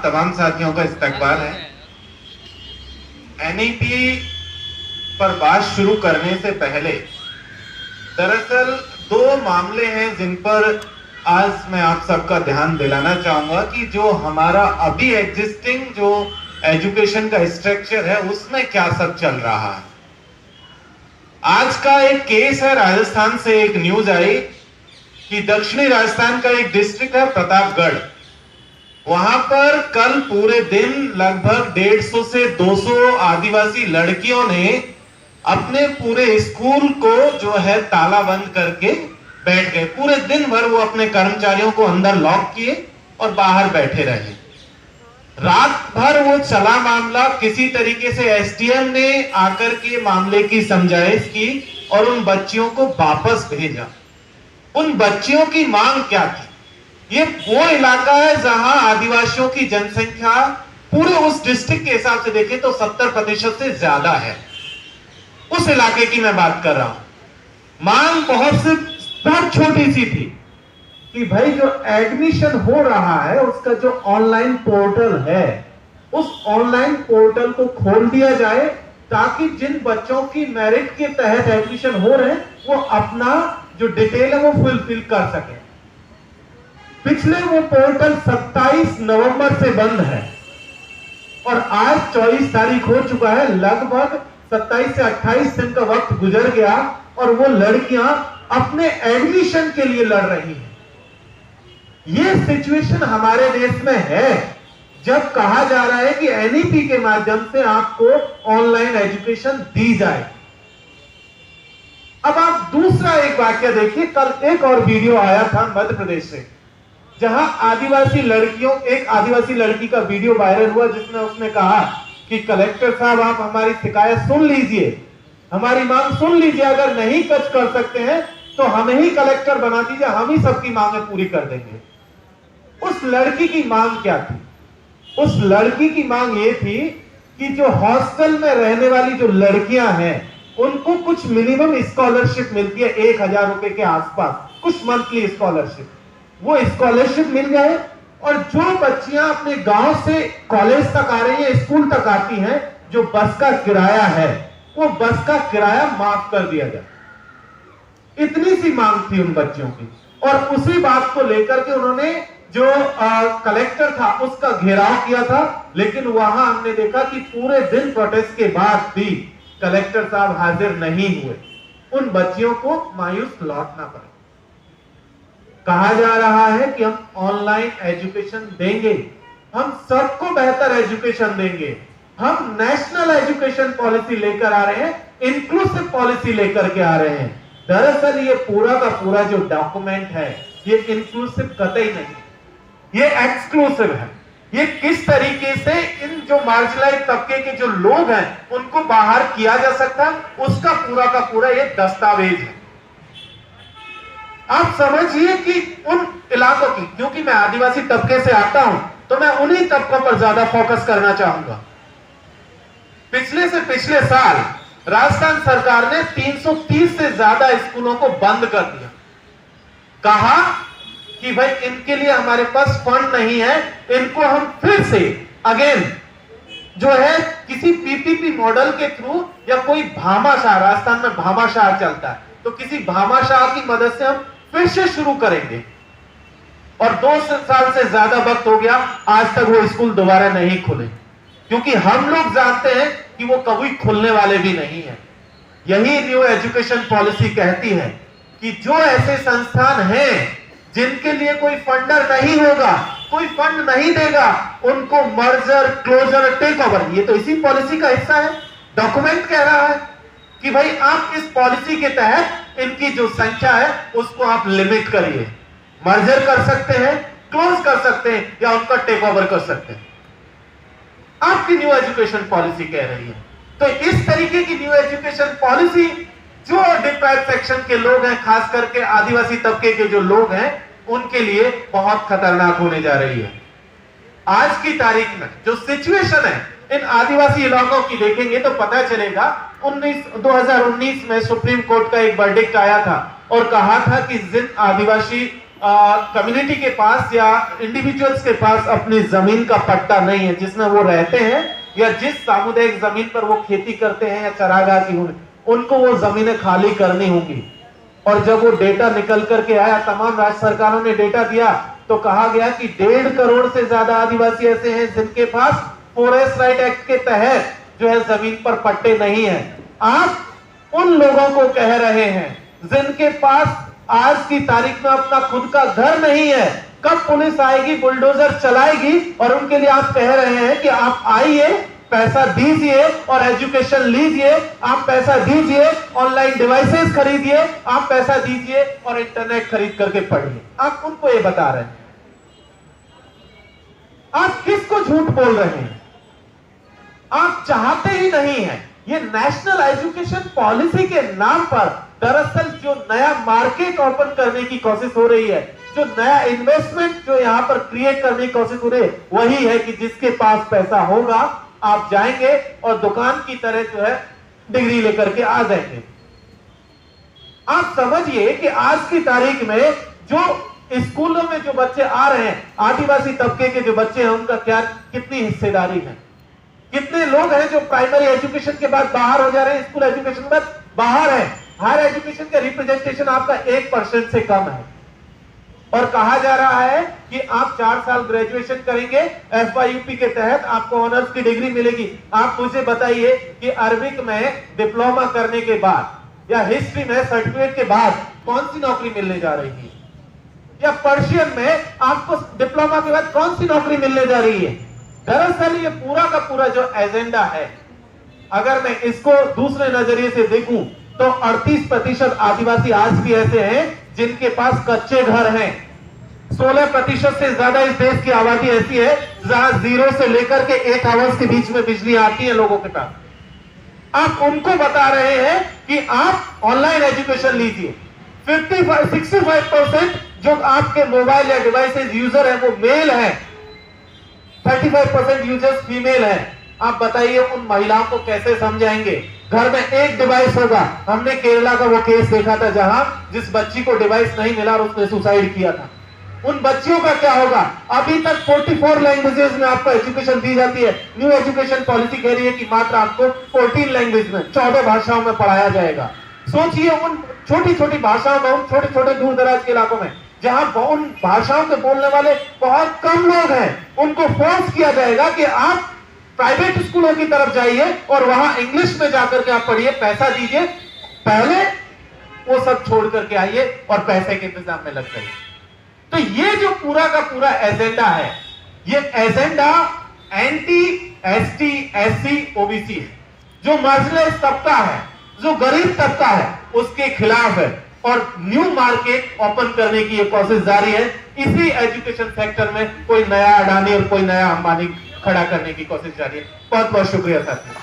आप तमाम साथियों का इस्तकबाल है। एनईपी पर बात शुरू करने से पहले दरअसल दो मामले हैं जिन पर आज मैं आप सबका ध्यान दिलाना चाहूंगा कि जो हमारा अभी एग्जिस्टिंग जो एजुकेशन का स्ट्रक्चर है उसमें क्या सब चल रहा है। आज का एक केस है, राजस्थान से एक न्यूज आई कि दक्षिणी राजस्थान का एक डिस्ट्रिक्ट है प्रतापगढ़, वहां पर कल पूरे दिन लगभग 150 से 200 आदिवासी लड़कियों ने अपने पूरे स्कूल को जो है ताला बंद करके बैठ गए। पूरे दिन भर वो अपने कर्मचारियों को अंदर लॉक किए और बाहर बैठे रहे। रात भर वो चला मामला। किसी तरीके से एसडीएम ने आकर के मामले की समझाइश की और उन बच्चियों को वापस भेजा। उन बच्चियों की मांग क्या थी? ये वो इलाका है जहां आदिवासियों की जनसंख्या पूरे उस डिस्ट्रिक्ट के हिसाब से देखें तो 70% से ज्यादा है। उस इलाके की मैं बात कर रहा हूं। मांग बहुत छोटी सी थी कि भाई जो एडमिशन हो रहा है उसका जो ऑनलाइन पोर्टल है उस ऑनलाइन पोर्टल को खोल दिया जाए ताकि जिन बच्चों की मेरिट के तहत एडमिशन हो रहे हैं वो अपना जो डिटेल है वो फुलफिल कर सके। पिछले वो पोर्टल 27 नवंबर से बंद है और आज 24 तारीख हो चुका है। लगभग 27 से 28 दिन का वक्त गुजर गया और वो लड़कियां अपने एडमिशन के लिए लड़ रही हैं। ये सिचुएशन हमारे देश में है जब कहा जा रहा है कि एनईपी के माध्यम से आपको ऑनलाइन एजुकेशन दी जाए। अब आप दूसरा एक वाक्य देखिए। कल एक और वीडियो आया था मध्य प्रदेश से जहां एक आदिवासी लड़की का वीडियो वायरल हुआ जिसमें उसने कहा कि कलेक्टर साहब आप हमारी शिकायत सुन लीजिए, हमारी मांग सुन लीजिए, अगर नहीं कुछ कर सकते हैं तो हमें ही कलेक्टर बना दीजिए, हम ही सबकी मांगें पूरी कर देंगे। उस लड़की की मांग क्या थी? उस लड़की की मांग ये थी कि जो हॉस्टल में रहने वाली जो लड़कियां हैं उनको कुछ मिनिमम स्कॉलरशिप मिलती है 1000 रुपए के आसपास, कुछ मंथली स्कॉलरशिप, वो स्कॉलरशिप मिल जाए और जो बच्चियां अपने गांव से कॉलेज तक आ रही हैं, स्कूल तक आती हैं, जो बस का किराया है वो बस का किराया माफ कर दिया जाए। इतनी सी मांग थी उन बच्चियों की और उसी बात को लेकर के उन्होंने जो कलेक्टर था उसका घेराव किया था। लेकिन वहां हमने देखा कि पूरे दिन प्रोटेस्ट के बाद भी कलेक्टर साहब हाजिर नहीं हुए। उन बच्चियों को मायूस लौटना पड़ा। कहा जा रहा है कि हम ऑनलाइन एजुकेशन देंगे, हम सबको बेहतर एजुकेशन देंगे, हम नेशनल एजुकेशन पॉलिसी लेकर आ रहे हैं, इंक्लूसिव पॉलिसी लेकर के आ रहे हैं। दरअसल ये पूरा का पूरा जो डॉक्यूमेंट है ये इंक्लूसिव कतई नहीं, ये एक्सक्लूसिव है। ये किस तरीके से इन जो मार्जिनलाइज्ड तबके के जो लोग हैं उनको बाहर किया जा सकता है उसका पूरा का पूरा ये दस्तावेज है। आप समझिए कि उन इलाकों की, क्योंकि मैं आदिवासी तबके से आता हूं तो मैं उन्हीं तबकों पर ज्यादा फोकस करना चाहूंगा। पिछले साल राजस्थान सरकार ने 330 से ज्यादा स्कूलों को बंद कर दिया। कहा कि भाई इनके लिए हमारे पास फंड नहीं है, इनको हम फिर से अगेन जो है किसी पीपीपी मॉडल के थ्रू या कोई भामाशाह, राजस्थान में भामाशाह चलता है तो किसी भामाशाह की मदद से हम फिर से शुरू करेंगे। और 2 साल से ज्यादा वक्त हो गया, आज तक वो स्कूल दोबारा नहीं खुले क्योंकि हम लोग जानते हैं कि वो कभी खुलने वाले भी नहीं है। यही न्यू एजुकेशन पॉलिसी कहती है कि जो ऐसे संस्थान हैं जिनके लिए कोई फंडर नहीं होगा, कोई फंड नहीं देगा, उनको मर्जर, क्लोजर, टेक ओवर, ये तो इसी पॉलिसी का हिस्सा है। डॉक्यूमेंट कह रहा है कि भाई आप इस पॉलिसी के तहत इनकी जो संख्या है उसको आप लिमिट करिए, मर्जर कर सकते हैं, क्लोज कर सकते हैं या उनका टेक ओवर कर सकते हैं। आपकी न्यू एजुकेशन पॉलिसी कह रही है। तो इस तरीके की न्यू एजुकेशन पॉलिसी जो डिप्राइव्ड सेक्शन के लोग हैं, खास करके आदिवासी तबके के जो लोग हैं, उनके लिए बहुत खतरनाक होने जा रही है। आज की तारीख में जो सिचुएशन है इन आदिवासी इलाकों की देखेंगे तो पता चलेगा 2019 में सुप्रीम कोर्ट का एक वर्डिक्ट आया था और कहा था कि जिन आदिवासी कम्युनिटी के पास या इंडिविजुअल्स के पास अपनी जमीन का पट्टा नहीं है जिसमें वो रहते हैं, या जिस सामुदायिक जमीन पर वो खेती करते हैं या चरागाह की उनको वो जमीनें खाली करनी होंगी। और जब वो डेटा निकल करके आया, तमाम राज्य सरकारों ने डेटा दिया, तो कहा गया कि 1.5 करोड़ से ज्यादा आदिवासी ऐसे हैं जिनके पास फॉरेस्ट राइट एक्ट के तहत जो है जमीन पर पट्टे नहीं है। आप उन लोगों को कह रहे हैं जिनके पास आज की तारीख में अपना खुद का घर नहीं है, कब पुलिस आएगी, बुलडोजर चलाएगी, और उनके लिए आप कह रहे हैं कि आप आइए, पैसा दीजिए और एजुकेशन लीजिए, आप पैसा दीजिए, ऑनलाइन डिवाइसेस खरीदिए, आप पैसा दीजिए और इंटरनेट खरीद करके पढ़िए। आप उनको ये बता रहे हैं। आप किसको झूठ बोल रहे हैं? आप चाहते ही नहीं हैं। ये नेशनल एजुकेशन पॉलिसी के नाम पर दरअसल जो नया मार्केट ओपन करने की कोशिश हो रही है, जो नया इन्वेस्टमेंट जो यहां पर क्रिएट करने की कोशिश हो रही है, वही है कि जिसके पास पैसा होगा आप जाएंगे और दुकान की तरह जो है डिग्री लेकर के आ जाएंगे। आप समझिए कि आज की तारीख में जो स्कूलों में जो बच्चे आ रहे हैं, आदिवासी तबके के जो बच्चे हैं, उनका क्या कितनी हिस्सेदारी है? कितने लोग हैं जो प्राइमरी एजुकेशन के बाद बाहर हो जा रहे हैं, स्कूल एजुकेशन के बाद बाहर है। हायर एजुकेशन का रिप्रेजेंटेशन आपका 1% से कम है। और कहा जा रहा है कि आप 4 साल ग्रेजुएशन करेंगे, FYUP के तहत आपको ऑनर्स की डिग्री मिलेगी। आप मुझे बताइए कि अरबिक में डिप्लोमा करने के बाद या हिस्ट्री में सर्टिफिकेट के बाद कौन सी नौकरी मिलने जा रही है? या पर्शियन में आपको डिप्लोमा के बाद कौन सी नौकरी मिलने जा रही है? दरअसल ये पूरा का पूरा जो एजेंडा है, अगर मैं इसको दूसरे नजरिए से देखूं तो 38% आदिवासी आज भी ऐसे हैं जिनके पास कच्चे घर हैं। 16% से ज्यादा इस देश की आबादी ऐसी है जहां 0 से लेकर के 8 आवर्स के बीच में बिजली आती है लोगों के पास। आप उनको बता रहे हैं कि आप ऑनलाइन एजुकेशन लीजिए। 65% जो आपके मोबाइल या डिवाइसेज यूजर है वो मेल है, 35% यूजर्स फीमेल है। आप बताइए उन महिलाओं को कैसे समझाएंगे? घर में एक डिवाइस होगा। हमने केरला का वो केस देखा था जहां जिस बच्ची को डिवाइस नहीं मिला और उसने सुसाइड किया था। उन बच्चियों का क्या होगा? अभी तक 44 लैंग्वेजेस में आपको एजुकेशन दी जाती है। न्यू एजुकेशन पॉलिसी कह रही है कि मात्र आपको 14 लैंग्वेज में 14 भाषाओं में पढ़ाया जाएगा। सोचिए उन छोटी छोटी भाषाओं में, उन छोटे छोटे दूर दराज के इलाकों में जहां उन भाषाओं के बोलने वाले बहुत कम लोग हैं, उनको फोर्स किया जाएगा कि आप प्राइवेट स्कूलों की तरफ जाइए और वहां इंग्लिश में जाकर के आप पढ़िए, पैसा दीजिए, पहले वो सब छोड़ करके आइए और पैसे के इंतजाम में लग जाइए। तो ये जो पूरा का पूरा एजेंडा है, ये agenda anti ST SC OBC है। जो मार्जिनलाइज्ड तबका है, जो गरीब तबका है, उसके खिलाफ है और न्यू मार्केट ओपन करने की ये कोशिश जारी है। इसी एजुकेशन सेक्टर में कोई नया अडानी और कोई नया अंबानी खड़ा करने की कोशिश जारी है। बहुत बहुत शुक्रिया साथियों।